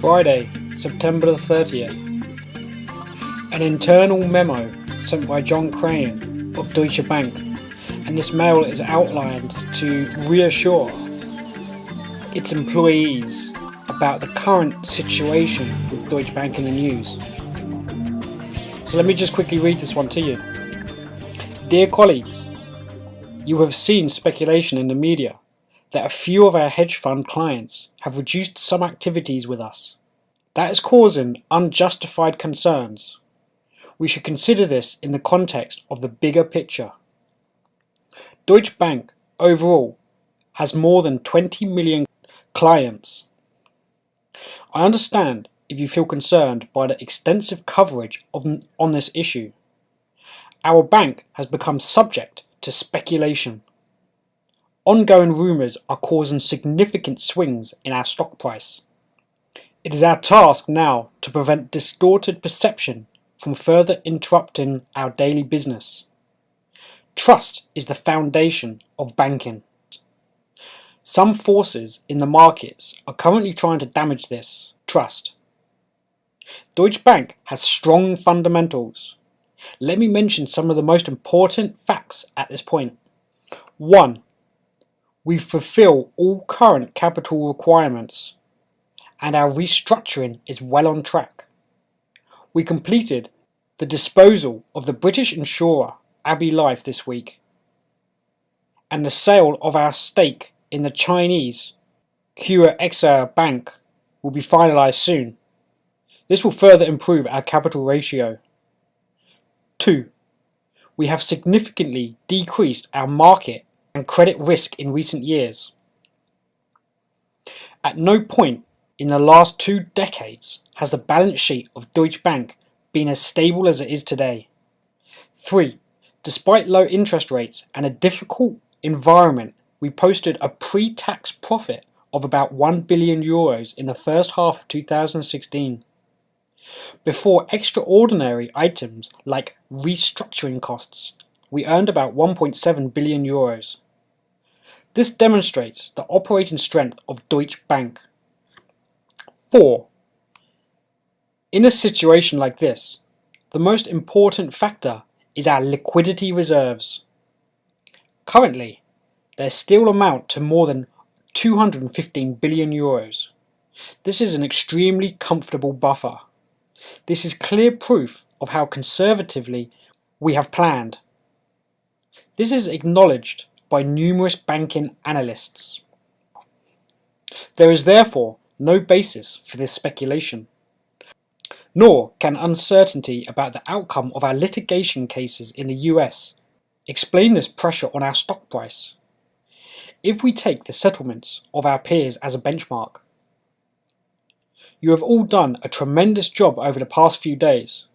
Friday, September the 30th. An internal memo sent by John Crane of Deutsche Bank, and this mail is outlined to reassure its employees about the current situation with Deutsche Bank in the news. So let me just quickly read this one to you. Dear colleagues, you have seen speculation in the media that a few of our hedge fund clients have reduced some activities with us. That is causing unjustified concerns. We should consider this in the context of the bigger picture. Deutsche Bank overall has more than 20 million clients. I understand if you feel concerned by the extensive coverage on this issue. Our bank has become subject to speculation. Ongoing rumours are causing significant swings in our stock price. It is our task now to prevent distorted perception from further interrupting our daily business. Trust is the foundation of banking. Some forces in the markets are currently trying to damage this trust. Deutsche Bank has strong fundamentals. Let me mention some of the most important facts at this point. 1. We fulfill all current capital requirements, and our restructuring is well on track. We completed the disposal of the British insurer Abbey Life this week, and the sale of our stake in the Chinese Qiuexa Bank will be finalised soon. This will further improve our capital ratio. 2. We have significantly decreased our market and credit risk in recent years. At no point in the last 2 decades has the balance sheet of Deutsche Bank been as stable as it is today. 3. Despite low interest rates and a difficult environment, we posted a pre-tax profit of about €1 billion in the first half of 2016. Before extraordinary items like restructuring costs, we earned about €1.7 billion. This demonstrates the operating strength of Deutsche Bank. 4. In a situation like this, the most important factor is our liquidity reserves. Currently, they still amount to more than €215 billion. This is an extremely comfortable buffer. This is clear proof of how conservatively we have planned. This is acknowledged by numerous banking analysts. There is therefore no basis for this speculation, nor can uncertainty about the outcome of our litigation cases in the US explain this pressure on our stock price. If we take the settlements of our peers as a benchmark, you have all done a tremendous job over the past few days.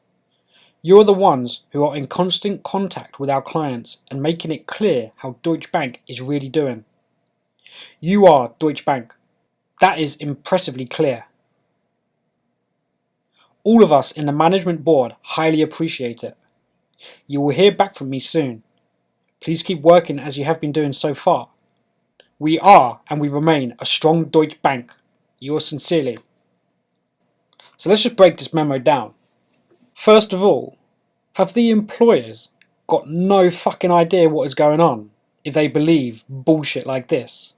You are the ones who are in constant contact with our clients and making it clear how Deutsche Bank is really doing. You are Deutsche Bank. That is impressively clear. All of us in the management board highly appreciate it. You will hear back from me soon. Please keep working as you have been doing so far. We are and we remain a strong Deutsche Bank. Yours sincerely. So let's just break this memo down. First of all, have the employers got no fucking idea what is going on if they believe bullshit like this?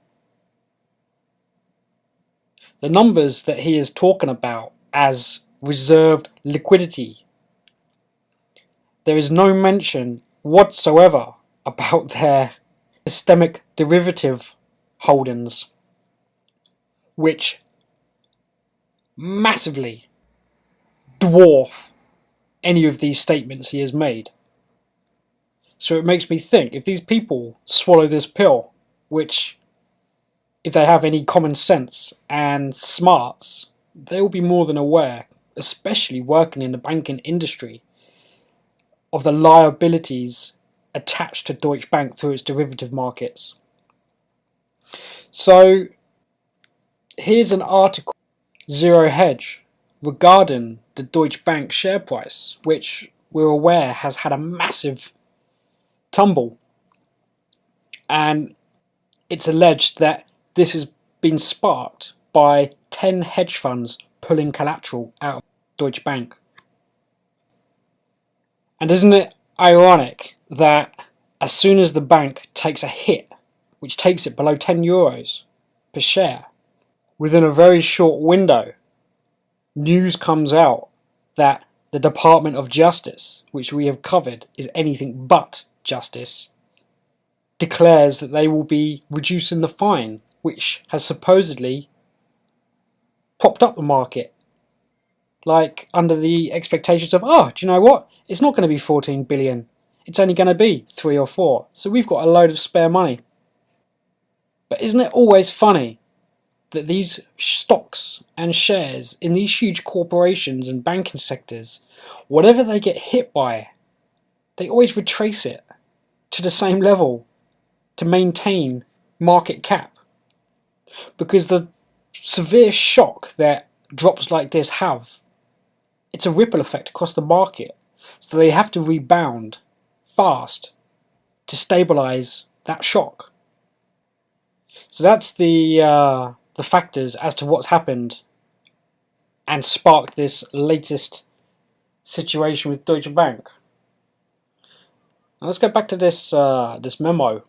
The numbers that he is talking about as reserved liquidity, there is no mention whatsoever about their systemic derivative holdings, which massively dwarf any of these statements he has made. So it makes me think, if these people swallow this pill, which, if they have any common sense and smarts, they will be more than aware, especially working in the banking industry, of the liabilities attached to Deutsche Bank through its derivative markets. So here's an article, Zero Hedge, regarding the Deutsche Bank share price, which we're aware has had a massive tumble, and it's alleged that this has been sparked by 10 hedge funds pulling collateral out of Deutsche Bank. And isn't it ironic that as soon as the bank takes a hit, which takes it below €10 per share, within a very short window, news comes out that the Department of Justice, which we have covered is anything but justice, declares that they will be reducing the fine, which has supposedly propped up the market, like under the expectations of, do you know what? It's not going to be 14 billion. It's only going to be 3 or 4. So we've got a load of spare money. But isn't it always funny that these stocks and shares in these huge corporations and banking sectors, whatever they get hit by, they always retrace it to the same level to maintain market cap? Because the severe shock that drops like this have, it's a ripple effect across the market. So they have to rebound fast to stabilize that shock. So that's the factors as to what's happened and sparked this latest situation with Deutsche Bank. Now let's go back to this memo.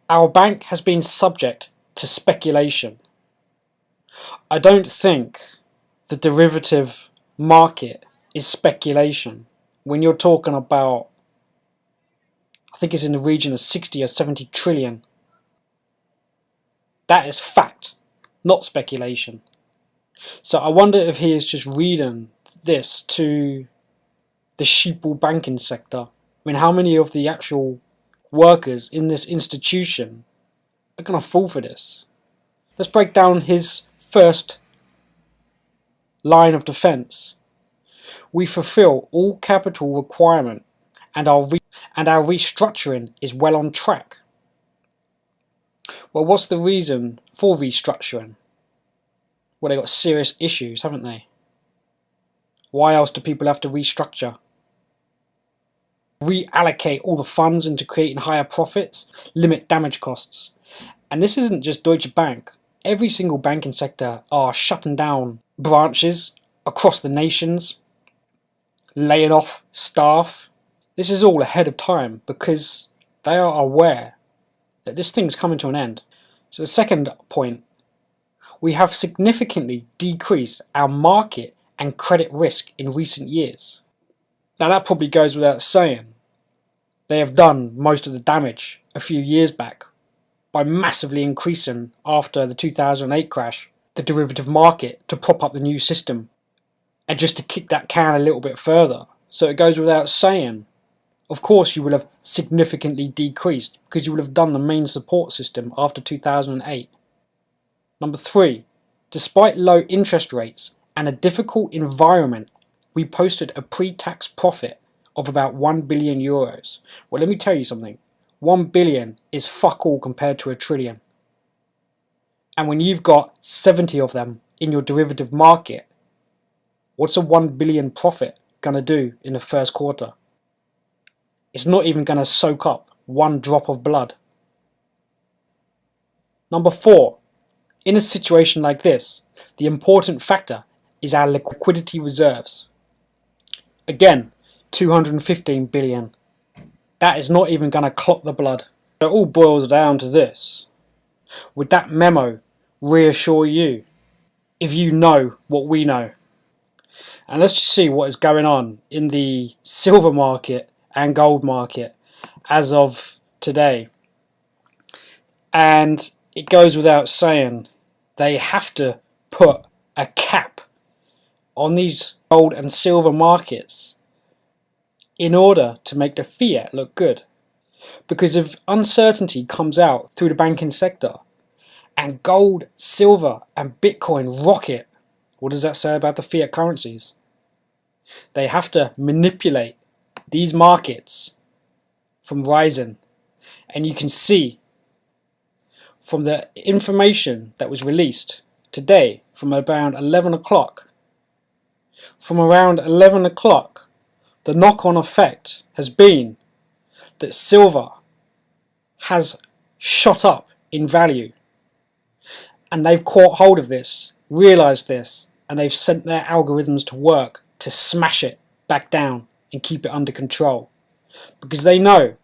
Our bank has been subject to speculation. I don't think the derivative market is speculation. When you're talking about, I think it's in the region of 60 or 70 trillion. That is fact, not speculation. So I wonder if he is just reading this to the sheeple banking sector. I mean, how many of the actual workers in this institution are going to fall for this? Let's break down his first line of defense. We fulfill all capital requirement and our restructuring is well on track. Well, what's the reason for restructuring? Well, they've got serious issues, haven't they? Why else do people have to restructure? Reallocate all the funds into creating higher profits, limit damage costs. And this isn't just Deutsche Bank. Every single banking sector are shutting down branches across the nations, laying off staff. This is all ahead of time because they are aware that this thing's coming to an end. So the second point, we have significantly decreased our market and credit risk in recent years. Now that probably goes without saying. They have done most of the damage a few years back by massively increasing, after the 2008 crash, the derivative market to prop up the new system and just to kick that can a little bit further. So it goes without saying, of course you will have significantly decreased because you will have done the main support system after 2008. Number 3, despite low interest rates and a difficult environment, we posted a pre-tax profit of about €1 billion. Well, let me tell you something. 1 billion is fuck all compared to a trillion. And when you've got 70 of them in your derivative market, what's a 1 billion profit going to do in the first quarter? It's not even going to soak up one drop of blood. Number 4, in a situation like this, the important factor is our liquidity reserves. Again, 215 billion. That is not even going to clot the blood. It all boils down to this. Would that memo reassure you if you know what we know? And let's just see what is going on in the silver market and gold market as of today. And it goes without saying, they have to put a cap on these gold and silver markets in order to make the fiat look good. Because if uncertainty comes out through the banking sector and gold, silver and Bitcoin rocket, what does that say about the fiat currencies? They have to manipulate these markets from rising. And you can see from the information that was released today from around 11 o'clock, the knock-on effect has been that silver has shot up in value. And they've caught hold of this realised this, and they've sent their algorithms to work to smash it back down and keep it under control. Because they know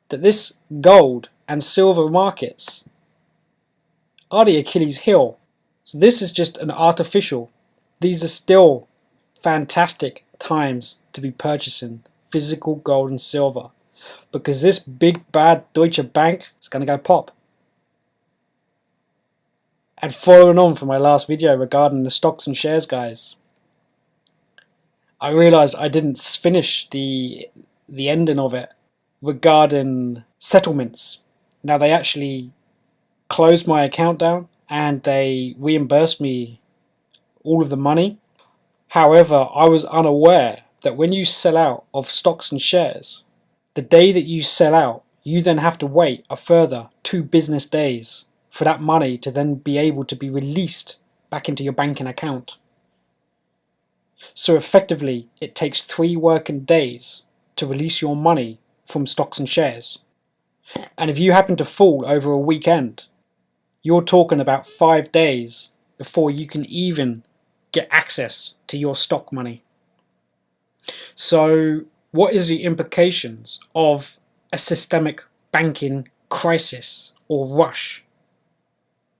that this gold and silver markets are the Achilles heel. So this is just an artificial. These are still fantastic times to be purchasing physical gold and silver, because this big bad Deutsche Bank is going to go pop. And following on from my last video regarding the stocks and shares, guys, I realised I didn't finish the ending of it regarding settlements. Now, they actually closed my account down and they reimbursed me all of the money. However, I was unaware that when you sell out of stocks and shares, the day that you sell out, you then have to wait a further 2 business days for that money to then be able to be released back into your banking account. So effectively, it takes 3 working days to release your money from stocks and shares. And if you happen to fall over a weekend, you're talking about 5 days before you can even get access to your stock money. So what is the implications of a systemic banking crisis or rush?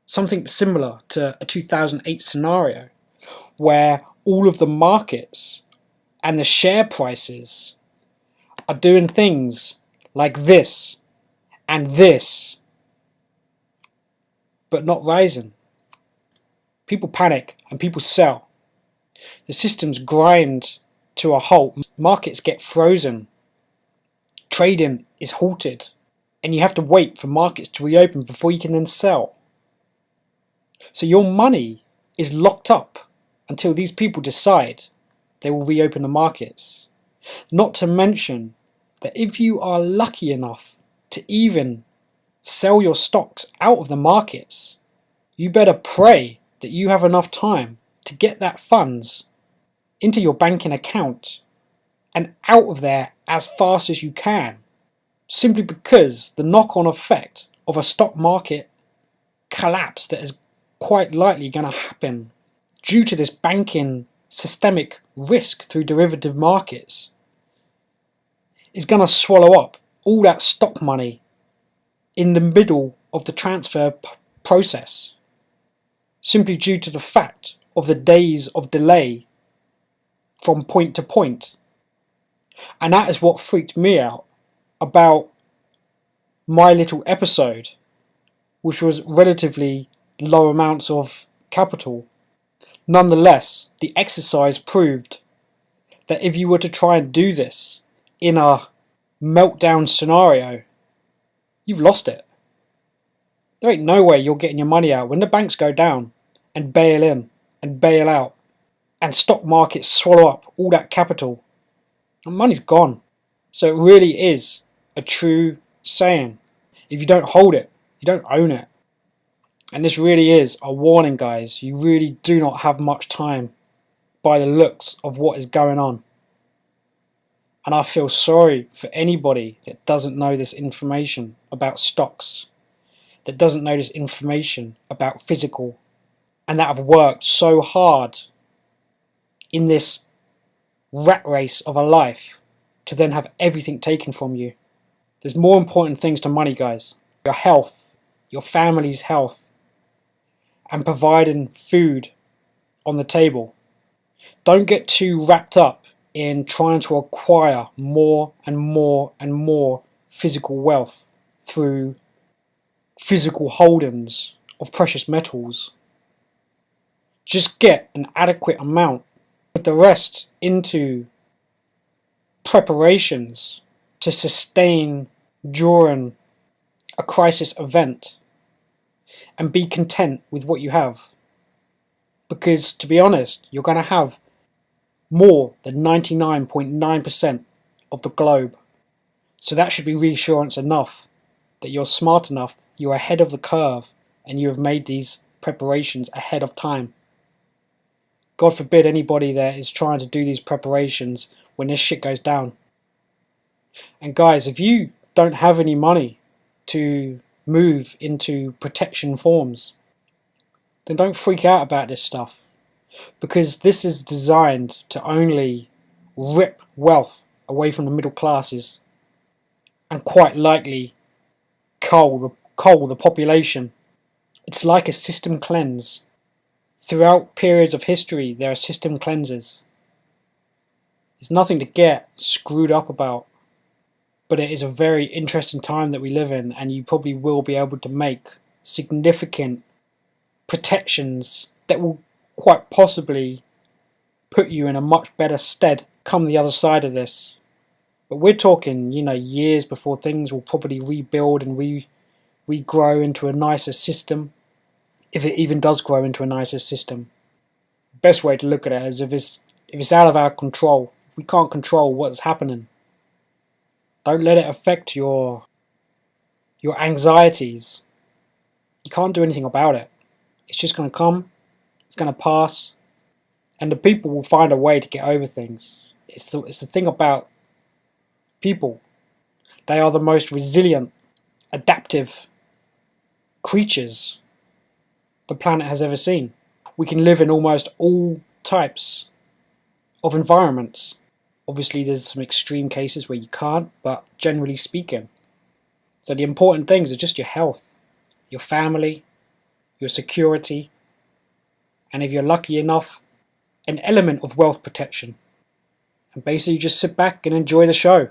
Something similar to a 2008 scenario where all of the markets and the share prices are doing things like this and this, but not rising. People panic and people sell. The systems grind to a halt. Markets get frozen. Trading is halted. And you have to wait for markets to reopen before you can then sell. So your money is locked up until these people decide they will reopen the markets. Not to mention that if you are lucky enough to even sell your stocks out of the markets, you better pray that you have enough time to get that funds into your banking account and out of there as fast as you can, simply because the knock-on effect of a stock market collapse that is quite likely going to happen due to this banking systemic risk through derivative markets is going to swallow up all that stock money in the middle of the transfer process, simply due to the fact of the days of delay from point to point. And that is what freaked me out about my little episode, which was relatively low amounts of capital. Nonetheless, the exercise proved that if you were to try and do this in a meltdown scenario, you've lost it. There ain't no way you're getting your money out when the banks go down and bail in and bail out and stock markets swallow up all that capital. And money's gone. So it really is a true saying. If you don't hold it, you don't own it. And this really is a warning, guys. You really do not have much time by the looks of what is going on. And I feel sorry for anybody that doesn't know this information about stocks, that doesn't know this information about physical, and that have worked so hard in this rat race of a life to then have everything taken from you. There's more important things to money, guys. Your health, your family's health, and providing food on the table. Don't get too wrapped up in trying to acquire more and more and more physical wealth through physical holdings of precious metals. Just get an adequate amount, put the rest into preparations to sustain during a crisis event, and be content with what you have. Because to be honest, you're going to have more than 99.9% of the globe. So that should be reassurance enough that you're smart enough, you're ahead of the curve, and you have made these preparations ahead of time. God forbid anybody that is trying to do these preparations when this shit goes down. And guys, if you don't have any money to move into protection forms, then don't freak out about this stuff, because this is designed to only rip wealth away from the middle classes and quite likely cull the population. It's like a system cleanse. Throughout periods of history, there are system cleanses. It's nothing to get screwed up about, but it is a very interesting time that we live in, and you probably will be able to make significant protections that will quite possibly put you in a much better stead come the other side of this. But we're talking, years before things will probably rebuild and regrow into a nicer system, if it even does grow into a nicer system. Best way to look at it is if it's out of our control, if we can't control what's happening, don't let it affect your anxieties. You can't do anything about it. It's just going to come, it's going to pass, and the people will find a way to get over things. It's the thing about people. They are the most resilient, adaptive creatures the planet has ever seen. We can live in almost all types of environments. Obviously there's some extreme cases where you can't, but generally speaking. So the important things are just your health, your family, your security, and if you're lucky enough, an element of wealth protection. And basically just sit back and enjoy the show,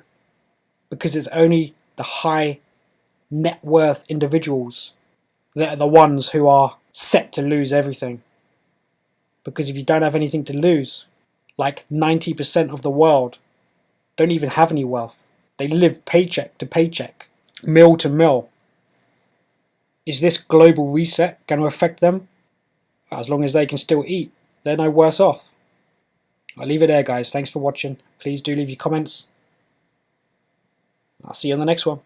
because it's only the high net worth individuals that are the ones who are set to lose everything. Because if you don't have anything to lose, like 90% of the world don't even have any wealth. They live paycheck to paycheck, meal to meal. Is this global reset going to affect them? As long as they can still eat, they're no worse off. I'll leave it there, guys. Thanks for watching. Please do leave your comments. I'll see you on the next one.